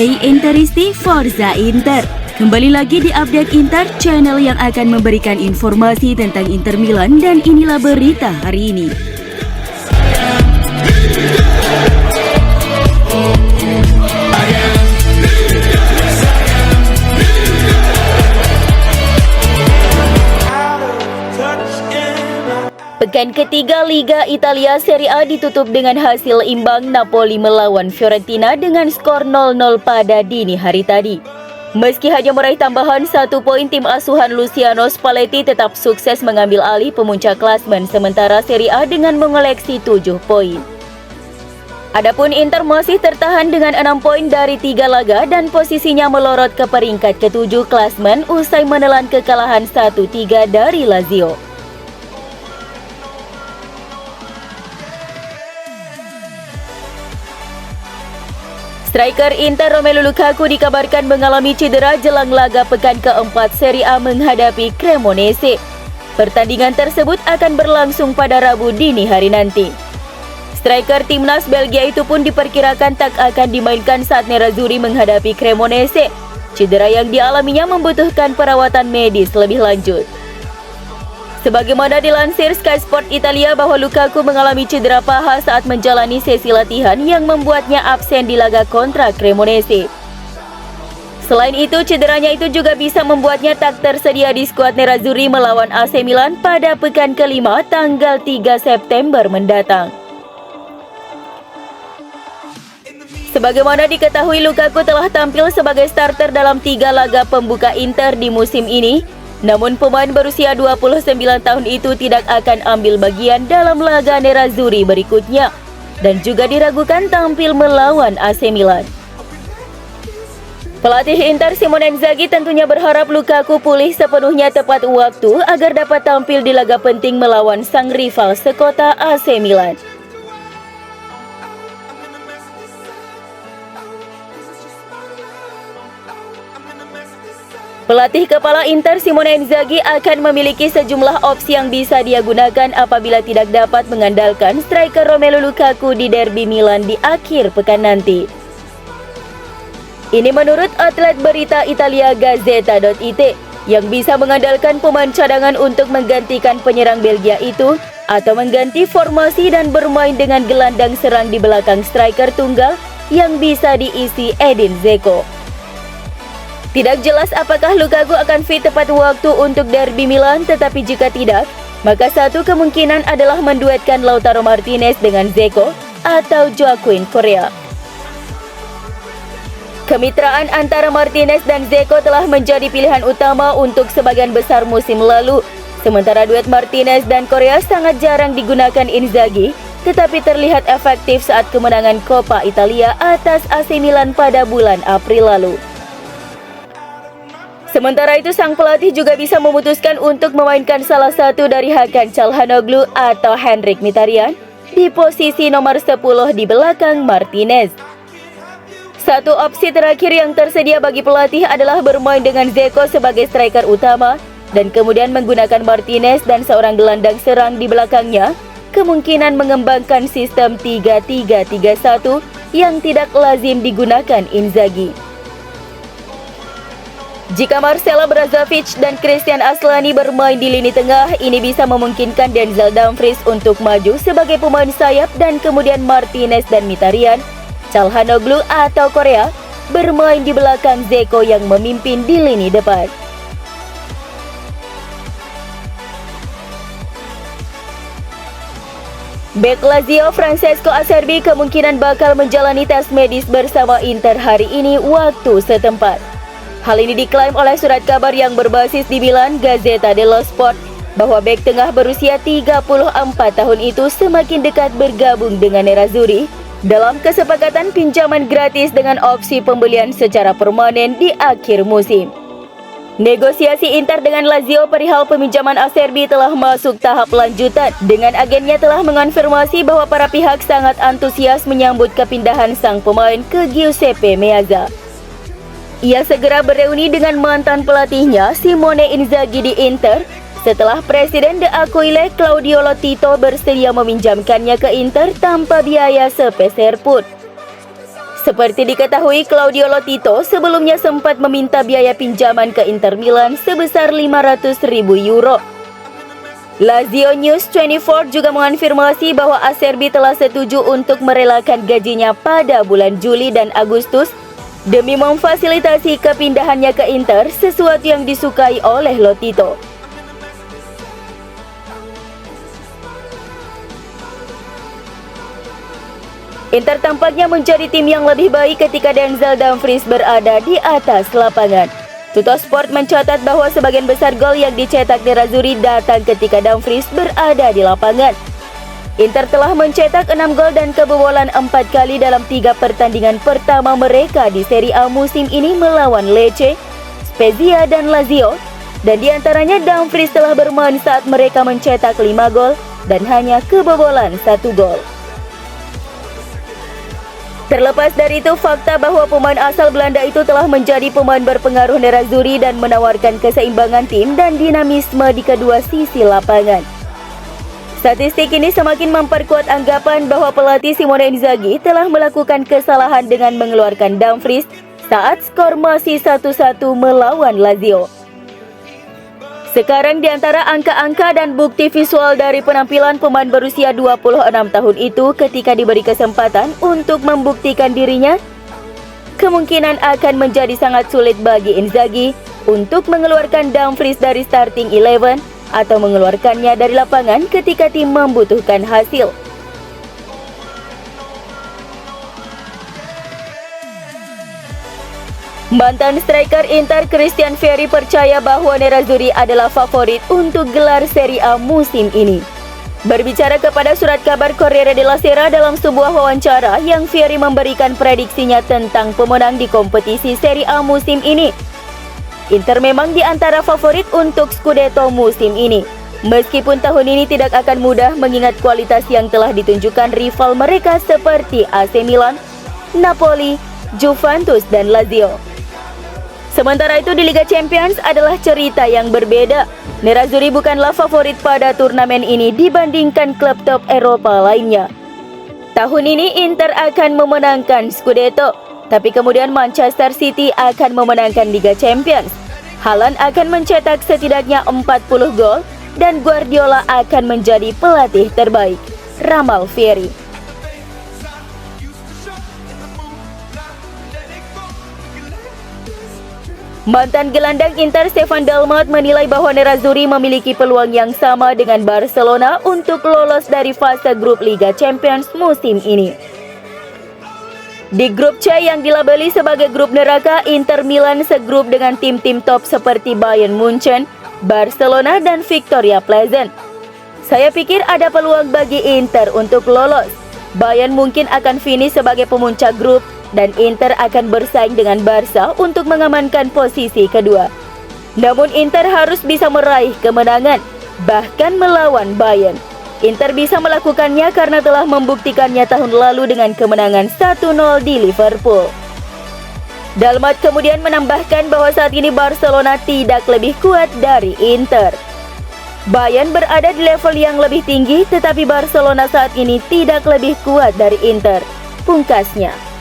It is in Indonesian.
Hey Interisti, Forza Inter. Kembali lagi di Update Inter, channel yang akan memberikan informasi tentang Inter Milan, dan inilah berita hari ini. Pekan ketiga Liga Italia Serie A ditutup dengan hasil imbang Napoli melawan Fiorentina dengan skor 0-0 pada dini hari tadi. Meski hanya meraih tambahan 1 poin, tim asuhan Luciano Spalletti tetap sukses mengambil alih pemuncak klasmen sementara Serie A dengan mengoleksi 7 poin. Adapun Inter masih tertahan dengan 6 poin dari 3 laga dan posisinya melorot ke peringkat ke-7 klasmen usai menelan kekalahan 1-3 dari Lazio. Striker Inter Romelu Lukaku dikabarkan mengalami cedera jelang laga pekan keempat Serie A menghadapi Cremonese. Pertandingan tersebut akan berlangsung pada Rabu dini hari nanti. Striker timnas Belgia itu pun diperkirakan tak akan dimainkan saat Nerazzurri menghadapi Cremonese. Cedera yang dialaminya membutuhkan perawatan medis lebih lanjut. Sebagaimana dilansir Sky Sport Italia bahwa Lukaku mengalami cedera paha saat menjalani sesi latihan yang membuatnya absen di laga kontra Cremonese. Selain itu, cederanya itu juga bisa membuatnya tak tersedia di skuad Nerazzurri melawan AC Milan pada pekan kelima tanggal 3 September mendatang. Sebagaimana diketahui, Lukaku telah tampil sebagai starter dalam 3 laga pembuka Inter di musim ini. Namun pemain berusia 29 tahun itu tidak akan ambil bagian dalam laga Nerazzurri berikutnya dan juga diragukan tampil melawan AC Milan. Pelatih Inter Simone Inzaghi tentunya berharap Lukaku pulih sepenuhnya tepat waktu agar dapat tampil di laga penting melawan sang rival sekota AC Milan. Pelatih kepala Inter Simone Inzaghi akan memiliki sejumlah opsi yang bisa dia gunakan apabila tidak dapat mengandalkan striker Romelu Lukaku di derby Milan di akhir pekan nanti. Ini menurut outlet berita Italia Gazzetta.it yang bisa mengandalkan pemain cadangan untuk menggantikan penyerang Belgia itu atau mengganti formasi dan bermain dengan gelandang serang di belakang striker tunggal yang bisa diisi Edin Dzeko. Tidak jelas apakah Lukaku akan fit tepat waktu untuk derby Milan, tetapi jika tidak, maka satu kemungkinan adalah menduetkan Lautaro Martinez dengan Dzeko atau Joaquin Correa. Kemitraan antara Martinez dan Dzeko telah menjadi pilihan utama untuk sebagian besar musim lalu, sementara duet Martinez dan Correa sangat jarang digunakan Inzaghi, tetapi terlihat efektif saat kemenangan Coppa Italia atas AC Milan pada bulan April lalu. Sementara itu, sang pelatih juga bisa memutuskan untuk memainkan salah satu dari Hakan Çalhanoğlu atau Henrikh Mkhitaryan di posisi nomor 10 di belakang Martinez. Satu opsi terakhir yang tersedia bagi pelatih adalah bermain dengan Dzeko sebagai striker utama dan kemudian menggunakan Martinez dan seorang gelandang serang di belakangnya, kemungkinan mengembangkan sistem 3-3-3-1 yang tidak lazim digunakan Inzaghi. Jika Marcelo Brozovic dan Christian Aslani bermain di lini tengah, ini bisa memungkinkan Denzel Dumfries untuk maju sebagai pemain sayap dan kemudian Martinez dan Mkhitaryan, Çalhanoğlu atau Correa bermain di belakang Dzeko yang memimpin di lini depan. Bek Lazio Francesco Acerbi kemungkinan bakal menjalani tes medis bersama Inter hari ini waktu setempat. Hal ini diklaim oleh surat kabar yang berbasis di Milan, Gazzetta dello Sport, bahwa bek tengah berusia 34 tahun itu semakin dekat bergabung dengan Nerazzurri dalam kesepakatan pinjaman gratis dengan opsi pembelian secara permanen di akhir musim. Negosiasi Inter dengan Lazio perihal peminjaman Acerbi telah masuk tahap lanjutan, dengan agennya telah mengonfirmasi bahwa para pihak sangat antusias menyambut kepindahan sang pemain ke Giuseppe Meazza. Ia segera bereuni dengan mantan pelatihnya Simone Inzaghi di Inter setelah Presiden De Aquile Claudio Lotito bersedia meminjamkannya ke Inter tanpa biaya sepeser pun. Seperti diketahui, Claudio Lotito sebelumnya sempat meminta biaya pinjaman ke Inter Milan sebesar 500.000 euro. Lazio News 24 juga mengonfirmasi bahwa Acerbi telah setuju untuk merelakan gajinya pada bulan Juli dan Agustus demi memfasilitasi kepindahannya ke Inter, sesuatu yang disukai oleh Lotito. Inter tampaknya menjadi tim yang lebih baik ketika Denzel Dumfries berada di atas lapangan. Tuttosport mencatat bahwa sebagian besar gol yang dicetak Nerazzurri datang ketika Dumfries berada di lapangan. Inter telah mencetak 6 gol dan kebobolan 4 kali dalam 3 pertandingan pertama mereka di Serie A musim ini melawan Lecce, Spezia, dan Lazio. Dan diantaranya Dumfries telah bermain saat mereka mencetak 5 gol dan hanya kebobolan 1 gol. Terlepas dari itu, fakta bahwa pemain asal Belanda itu telah menjadi pemain berpengaruh Nerazzurri dan menawarkan keseimbangan tim dan dinamisme di kedua sisi lapangan. Statistik ini semakin memperkuat anggapan bahwa pelatih Simone Inzaghi telah melakukan kesalahan dengan mengeluarkan Dumfries saat skor masih 1-1 melawan Lazio. Sekarang di antara angka-angka dan bukti visual dari penampilan pemain berusia 26 tahun itu ketika diberi kesempatan untuk membuktikan dirinya, kemungkinan akan menjadi sangat sulit bagi Inzaghi untuk mengeluarkan Dumfries dari starting 11 atau mengeluarkannya dari lapangan ketika tim membutuhkan hasil. Mantan striker Inter Christian Vieri percaya bahwa Nerazzurri adalah favorit untuk gelar Serie A musim ini. Berbicara kepada surat kabar Corriere della Sera dalam sebuah wawancara yang Vieri memberikan prediksinya tentang pemenang di kompetisi Serie A musim ini. Inter memang di antara favorit untuk Scudetto musim ini. Meskipun tahun ini tidak akan mudah mengingat kualitas yang telah ditunjukkan rival mereka seperti AC Milan, Napoli, Juventus, dan Lazio. Sementara itu di Liga Champions adalah cerita yang berbeda. Nerazzurri bukanlah favorit pada turnamen ini dibandingkan klub top Eropa lainnya. Tahun ini Inter akan memenangkan Scudetto, tapi kemudian Manchester City akan memenangkan Liga Champions. Haaland akan mencetak setidaknya 40 gol dan Guardiola akan menjadi pelatih terbaik, ramal Vieri. Mantan gelandang Inter Stefan Dalmat menilai bahwa Nerazzurri memiliki peluang yang sama dengan Barcelona untuk lolos dari fase grup Liga Champions musim ini. Di grup C yang dilabeli sebagai grup neraka, Inter Milan segrup dengan tim-tim top seperti Bayern Munchen, Barcelona, dan Victoria Pleasant. Saya pikir ada peluang bagi Inter untuk lolos. Bayern mungkin akan finish sebagai pemuncak grup, dan Inter akan bersaing dengan Barca untuk mengamankan posisi kedua. Namun Inter harus bisa meraih kemenangan, bahkan melawan Bayern. Inter bisa melakukannya karena telah membuktikannya tahun lalu dengan kemenangan 1-0 di Liverpool. Dalmat kemudian menambahkan bahwa saat ini Barcelona tidak lebih kuat dari Inter. Bayern berada di level yang lebih tinggi, tetapi Barcelona saat ini tidak lebih kuat dari Inter, pungkasnya.